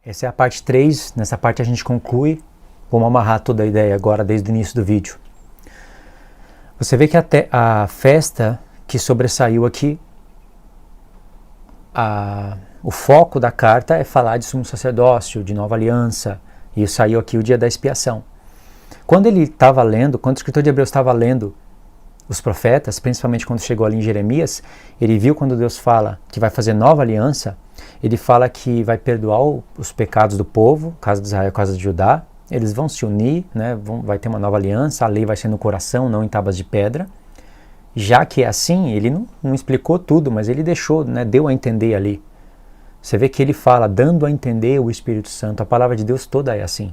Essa é a parte 3, nessa parte a gente conclui. Vamos amarrar toda a ideia agora desde o início do vídeo. Você vê que até a festa que sobressaiu aqui, o foco da carta é falar de sumo sacerdócio, de nova aliança, e saiu aqui o dia da expiação. Quando ele estava lendo, quando o escritor de Hebreus estava lendo os profetas, principalmente quando chegou ali em Jeremias, ele viu quando Deus fala que vai fazer nova aliança, ele fala que vai perdoar os pecados do povo, casa de Israel, casa de Judá, eles vão se unir, né, vai ter uma nova aliança, a lei vai ser no coração, não em tábuas de pedra. Já que é assim, ele não explicou tudo, mas ele deixou, né, deu a entender ali. Você vê que ele fala, dando a entender o Espírito Santo, a palavra de Deus toda é assim.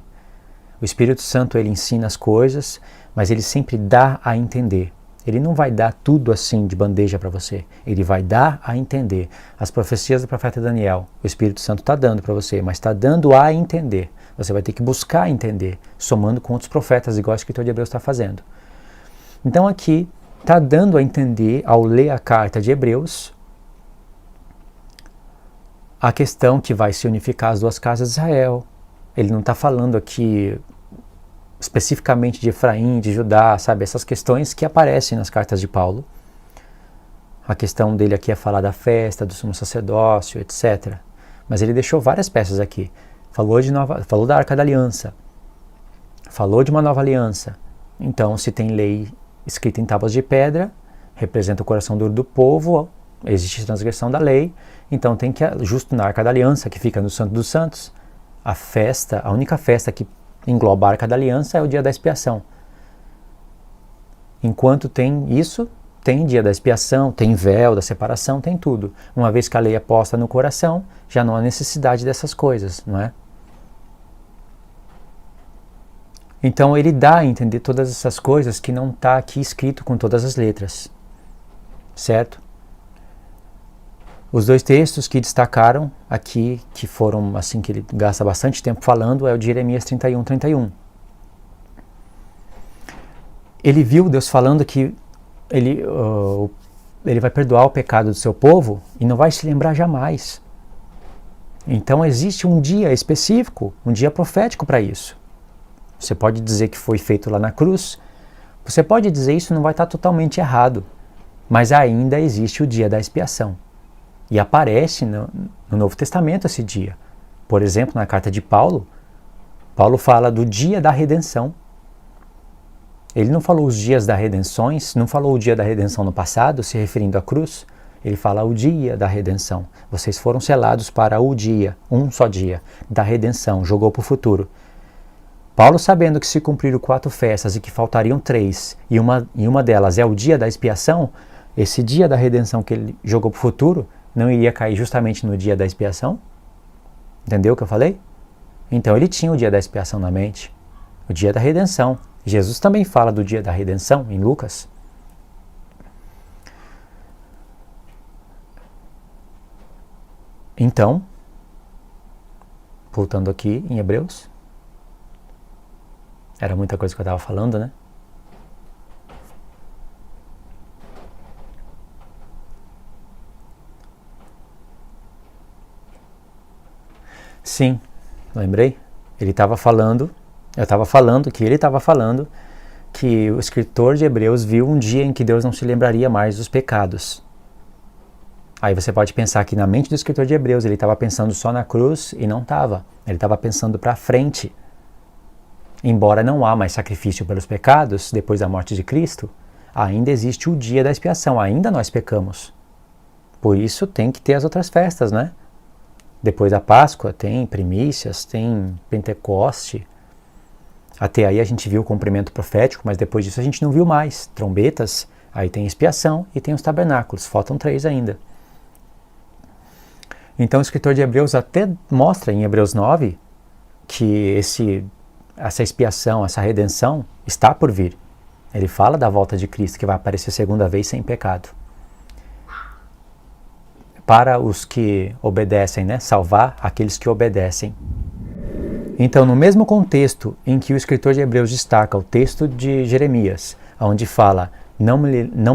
O Espírito Santo, ele ensina as coisas, mas ele sempre dá a entender. Ele não vai dar tudo assim de bandeja para você. Ele vai dar a entender. As profecias do profeta Daniel, o Espírito Santo está dando para você, mas está dando a entender. Você vai ter que buscar entender, somando com outros profetas, igual o escritor de Hebreus está fazendo. Então aqui está dando a entender, ao ler a carta de Hebreus, a questão que vai se unificar as duas casas de Israel. Ele não está falando aqui especificamente de Efraim, de Judá, sabe? Essas questões que aparecem nas cartas de Paulo. A questão dele aqui é falar da festa, do sumo sacerdócio, etc. Mas ele deixou várias peças aqui. Falou da Arca da Aliança. Falou de uma nova aliança. Então, se tem lei escrita em tábuas de pedra, representa o coração duro do povo, existe transgressão da lei, então tem que, justo na Arca da Aliança, que fica no Santo dos Santos, a única festa que engloba a Arca da Aliança é o dia da expiação. Enquanto tem isso, tem dia da expiação, tem véu da separação, tem tudo. Uma vez que a lei é posta no coração, já não há necessidade dessas coisas, não é? Então ele dá a entender todas essas coisas que não está aqui escrito com todas as letras, certo? Os dois textos que destacaram aqui, que foram assim que ele gasta bastante tempo falando, é o de Jeremias 31:31. Ele viu Deus falando que ele vai perdoar o pecado do seu povo e não vai se lembrar jamais. Então existe um dia específico, um dia profético para isso. Você pode dizer que foi feito lá na cruz, você pode dizer isso, não vai estar totalmente errado, mas ainda existe o dia da expiação. E aparece no Novo Testamento esse dia. Por exemplo, na carta de Paulo, Paulo fala do dia da redenção. Ele não falou os dias da redenções, não falou o dia da redenção no passado, se referindo à cruz. Ele fala o dia da redenção. Vocês foram selados para o dia, um só dia, da redenção, jogou para o futuro. Paulo, sabendo que se cumpriram 4 festas e que faltariam 3, e uma delas é o dia da expiação, esse dia da redenção que ele jogou para o futuro, não iria cair justamente no dia da expiação? Entendeu o que eu falei? Então ele tinha o dia da expiação na mente, o dia da redenção. Jesus também fala do dia da redenção em Lucas. Então, voltando aqui em Hebreus, era muita coisa que eu estava falando, né? Sim, lembrei? Eu estava falando que o escritor de Hebreus viu um dia em que Deus não se lembraria mais dos pecados. Aí você pode pensar que na mente do escritor de Hebreus ele estava pensando só na cruz e não estava. Ele estava pensando para frente. Embora não há mais sacrifício pelos pecados depois da morte de Cristo, ainda existe o dia da expiação, ainda nós pecamos. Por isso tem que ter as outras festas, né? Depois da Páscoa tem primícias, tem Pentecoste. Até aí a gente viu o cumprimento profético, mas depois disso a gente não viu mais. Trombetas, aí tem expiação e tem os tabernáculos, faltam 3 ainda. Então o escritor de Hebreus até mostra em Hebreus 9 que essa expiação, essa redenção está por vir. Ele fala da volta de Cristo, que vai aparecer segunda vez sem pecado. Para os que obedecem, né? Salvar aqueles que obedecem. Então, no mesmo contexto em que o escritor de Hebreus destaca o texto de Jeremias, onde fala, não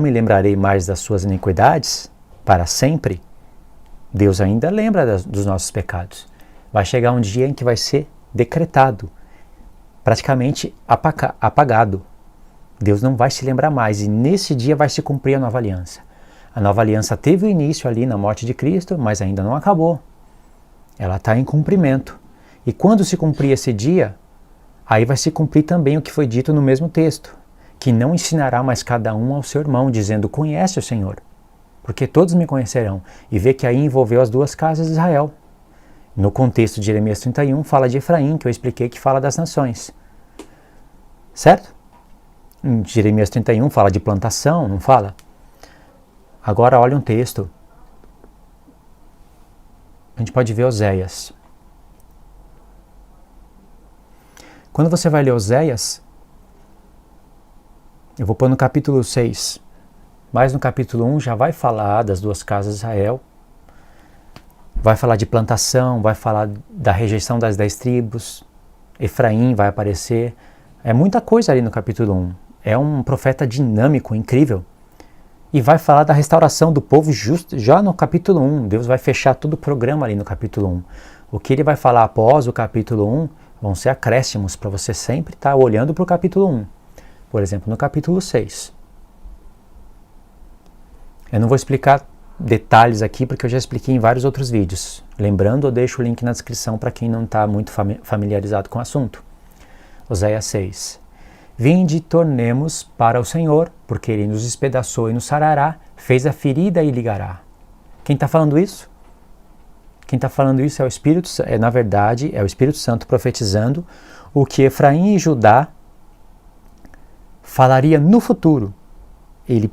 me lembrarei mais das suas iniquidades, para sempre, Deus ainda lembra dos nossos pecados. Vai chegar um dia em que vai ser decretado, praticamente apagado. Deus não vai se lembrar mais, e nesse dia vai se cumprir a nova aliança. A nova aliança teve o início ali na morte de Cristo, mas ainda não acabou. Ela está em cumprimento. E quando se cumprir esse dia, aí vai se cumprir também o que foi dito no mesmo texto, que não ensinará mais cada um ao seu irmão, dizendo, conhece o Senhor, porque todos me conhecerão. E vê que aí envolveu as duas casas de Israel. No contexto de Jeremias 31, fala de Efraim, que eu expliquei que fala das nações. Certo? Em Jeremias 31 fala de plantação, não fala? Agora olha um texto. A gente pode ver Oséias. Quando você vai ler Oséias, eu vou pôr no capítulo 6, mas no capítulo 1 já vai falar das duas casas de Israel, vai falar de plantação, vai falar da rejeição das 10 tribos, Efraim vai aparecer, é muita coisa ali no capítulo 1, é um profeta dinâmico, incrível, e vai falar da restauração do povo justo já no capítulo 1, Deus vai fechar todo o programa ali no capítulo 1, o que ele vai falar após o capítulo 1 vão ser acréscimos para você sempre estar olhando para o capítulo 1, por exemplo, no capítulo 6. Eu não vou explicar detalhes aqui porque eu já expliquei em vários outros vídeos. Lembrando, eu deixo o link na descrição para quem não está muito familiarizado com o assunto. Oséias 6. Vinde, tornemos para o Senhor, porque Ele nos despedaçou e nos sarará, fez a ferida e ligará. Quem está falando isso? Quem está falando isso é o Espírito, na verdade, é o Espírito Santo profetizando o que Efraim e Judá falaria no futuro. Ele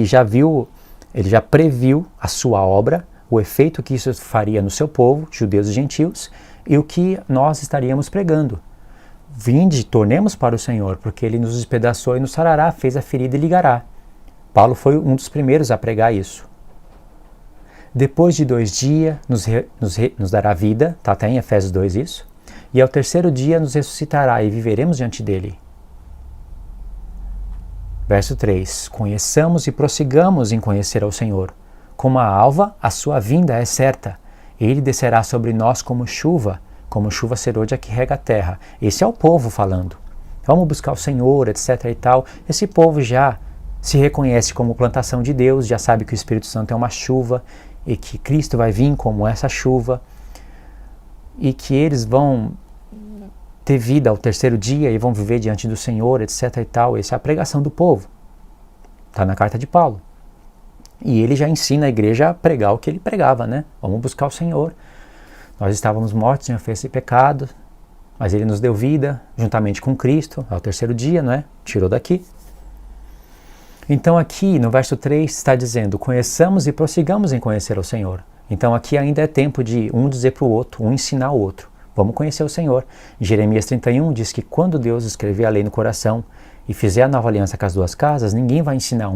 já previu a sua obra, o efeito que isso faria no seu povo, judeus e gentios, e o que nós estaríamos pregando. Vinde, tornemos para o Senhor, porque Ele nos despedaçou e nos sarará, fez a ferida e ligará. Paulo foi um dos primeiros a pregar isso. Depois de 2 dias nos dará vida, está até em Efésios 2 isso, e ao terceiro dia nos ressuscitará e viveremos diante dele. Verso 3. Conheçamos e prossigamos em conhecer ao Senhor. Como a alva, a sua vinda é certa. Ele descerá sobre nós como chuva serôdia que rega a terra. Esse é o povo falando. Vamos buscar o Senhor, etc. e tal. Esse povo já se reconhece como plantação de Deus, já sabe que o Espírito Santo é uma chuva e que Cristo vai vir como essa chuva e que eles vão ter vida ao terceiro dia e vão viver diante do Senhor, etc. e tal. Essa é a pregação do povo. Está na carta de Paulo. E ele já ensina a igreja a pregar o que ele pregava, né? Vamos buscar o Senhor. Nós estávamos mortos em ofensa e pecado, mas Ele nos deu vida juntamente com Cristo ao terceiro dia, não é? Tirou daqui. Então aqui no verso 3 está dizendo, conheçamos e prossigamos em conhecer o Senhor. Então aqui ainda é tempo de um dizer para o outro, um ensinar o outro. Vamos conhecer o Senhor. Jeremias 31 diz que quando Deus escrever a lei no coração e fizer a nova aliança com as duas casas, ninguém vai ensinar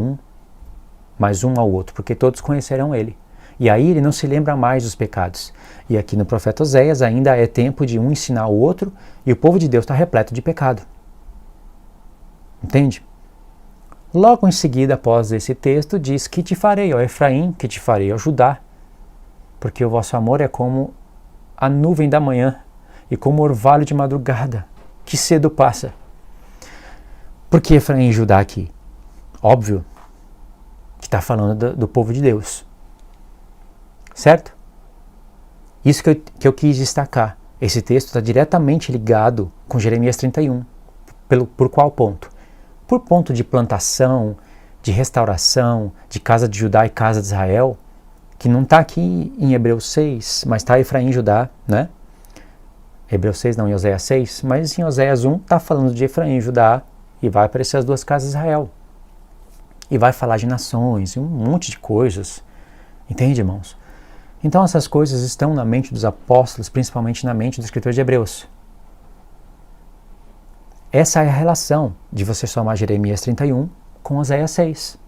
mais um ao outro, porque todos conhecerão Ele. E aí ele não se lembra mais dos pecados. E aqui no profeta Oséias ainda é tempo de um ensinar o outro e o povo de Deus está repleto de pecado. Entende? Logo em seguida, após esse texto, diz que te farei, ó Efraim, que te farei, ó Judá, porque o vosso amor é como a nuvem da manhã e como o orvalho de madrugada, que cedo passa. Por que Efraim e Judá aqui? Óbvio que está falando do povo de Deus. Certo? Isso que eu quis destacar. Esse texto está diretamente ligado com Jeremias 31. Por qual ponto? Por ponto de plantação, de restauração, de casa de Judá e casa de Israel, que não está aqui em Hebreus 6, mas está Efraim e Judá, né? Hebreus 6 não, em Oséias 6, mas em Oséias 1 está falando de Efraim e Judá e vai aparecer as duas casas de Israel. E vai falar de nações e um monte de coisas. Entende, irmãos? Então essas coisas estão na mente dos apóstolos, principalmente na mente do escritor de Hebreus. Essa é a relação de você somar Jeremias 31 com Oséias 6.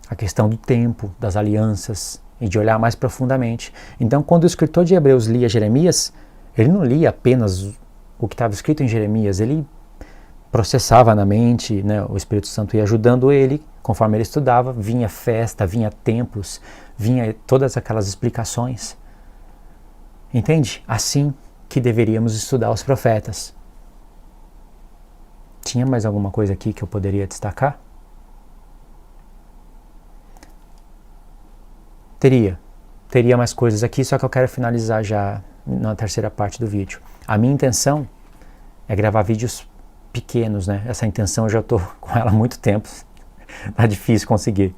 A questão do tempo, das alianças e de olhar mais profundamente. Então quando o escritor de Hebreus lia Jeremias, ele não lia apenas o que estava escrito em Jeremias, ele processava na mente, né, o Espírito Santo ia ajudando ele, conforme ele estudava, vinha festa, vinha templos, vinha todas aquelas explicações. Entende? Assim que deveríamos estudar os profetas. Tinha mais alguma coisa aqui que eu poderia destacar? Teria mais coisas aqui, só que eu quero finalizar já na terceira parte do vídeo. A minha intenção é gravar vídeos pequenos, né? Essa intenção eu já estou com ela há muito tempo. Tá difícil conseguir.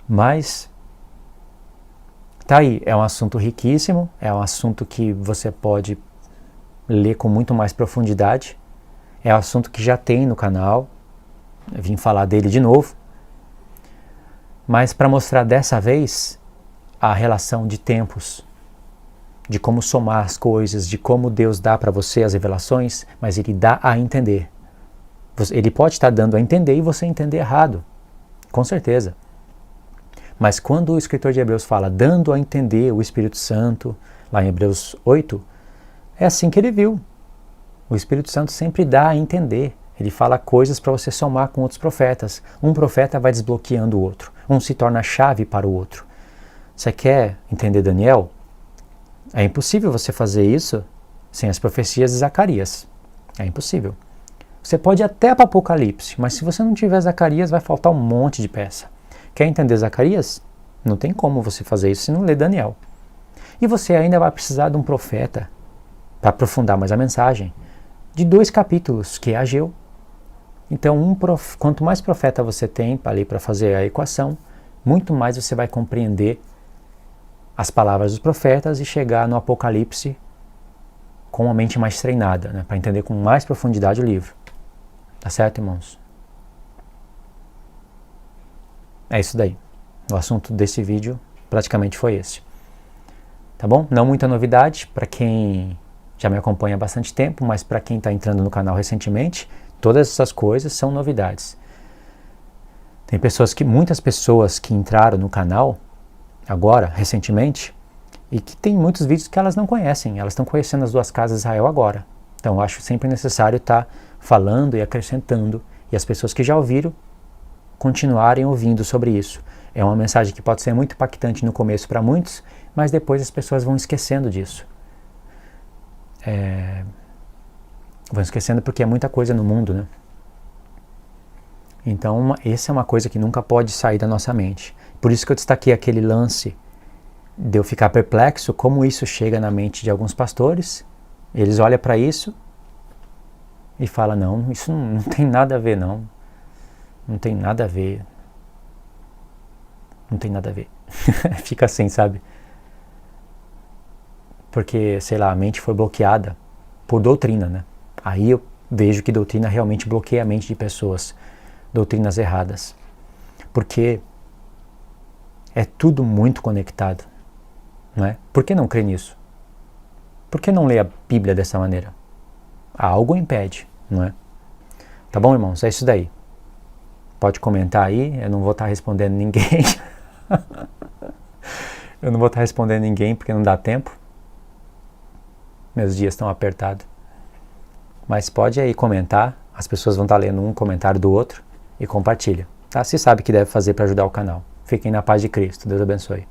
Mas tá aí, é um assunto riquíssimo, é um assunto que você pode ler com muito mais profundidade. É um assunto que já tem no canal. Eu vim falar dele de novo. Mas para mostrar dessa vez a relação de tempos, de como somar as coisas, de como Deus dá para você as revelações, mas Ele dá a entender. Ele pode estar dando a entender e você entender errado, com certeza. Mas quando o escritor de Hebreus fala dando a entender o Espírito Santo, lá em Hebreus 8, é assim que ele viu. O Espírito Santo sempre dá a entender. Ele fala coisas para você somar com outros profetas. Um profeta vai desbloqueando o outro. Um se torna a chave para o outro. Você quer entender Daniel? É impossível você fazer isso sem as profecias de Zacarias. É impossível. Você pode ir até para Apocalipse, mas se você não tiver Zacarias, vai faltar um monte de peça. Quer entender Zacarias? Não tem como você fazer isso se não ler Daniel. E você ainda vai precisar de um profeta para aprofundar mais a mensagem, de 2 capítulos, que é Ageu. Então, quanto mais profeta você tem ali para fazer a equação, muito mais você vai compreender as palavras dos profetas e chegar no Apocalipse com uma mente mais treinada, né, para entender com mais profundidade o livro. Tá certo, irmãos? É isso daí. O assunto desse vídeo praticamente foi esse. Tá bom? Não muita novidade para quem já me acompanha há bastante tempo, mas para quem está entrando no canal recentemente, todas essas coisas são novidades. Tem muitas pessoas que entraram no canal agora, recentemente, e que tem muitos vídeos que elas não conhecem, elas estão conhecendo as 2 casas de Israel agora. Então eu acho sempre necessário estar falando e acrescentando, e as pessoas que já ouviram continuarem ouvindo sobre isso. É uma mensagem que pode ser muito impactante no começo para muitos, mas depois as pessoas vão esquecendo disso. Vão esquecendo porque é muita coisa no mundo, né? Então, essa é uma coisa que nunca pode sair da nossa mente. Por isso que eu destaquei aquele lance de eu ficar perplexo, como isso chega na mente de alguns pastores. Eles olham para isso e falam, não, isso não tem nada a ver, não. Não tem nada a ver. Não tem nada a ver. Fica assim, sabe? Porque, sei lá, a mente foi bloqueada por doutrina, né? Aí eu vejo que doutrina realmente bloqueia a mente de pessoas. Doutrinas erradas. Porque é tudo muito conectado, não é? Por que não crer nisso? Por que não ler a Bíblia dessa maneira? Algo impede, não é? Tá bom, irmãos? É isso daí. Pode comentar aí, eu não vou estar respondendo ninguém. Eu não vou estar respondendo ninguém porque não dá tempo. Meus dias estão apertados. Mas pode aí comentar, as pessoas vão estar lendo um comentário do outro e compartilha. Tá? Você sabe o que deve fazer para ajudar o canal. Fiquem na paz de Cristo. Deus abençoe.